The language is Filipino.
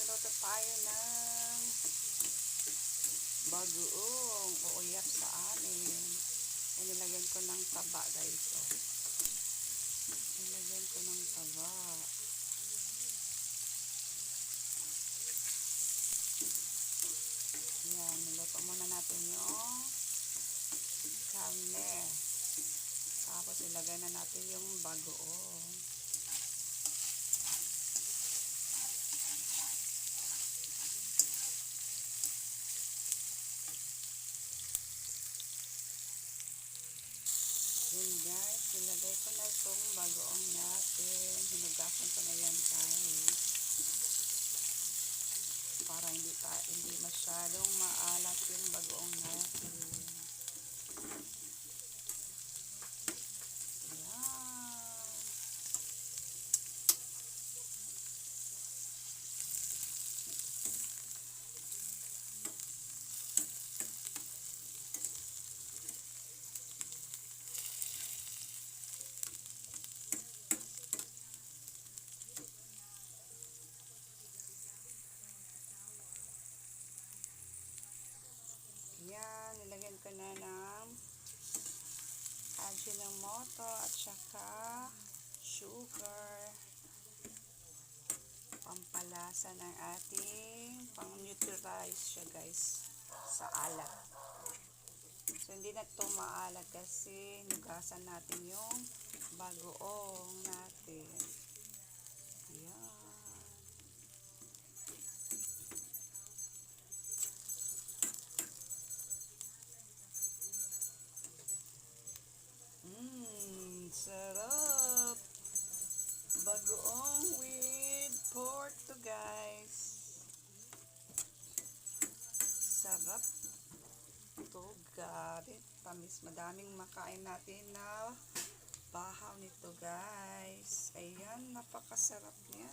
magluto tayo ng bagoong uuyap sa amin. Nilagyan ko ng taba, guys. Nilagyan ko ng taba. Yan, niluto muna natin yung karne. Tapos ilagay na natin yung bagoong. Yun guys, ilagay ko na itong bagoong natin. Hinugasan ko na yan guys. Para hindi masyadong maalat yung bagoong natin. Yan, nilagyan ko na ng Ajinomoto at saka sugar. Pampalasa ng ating pang-neutralize siya guys sa alat. So, hindi na ito maalat kasi nugasan natin yung bagoong natin. Yan. Sarap! Bagoong with pork to guys. Sarap to, gabi. Tamis, madaming makain natin na bahaw nito guys. Ayan, napakasarap niya.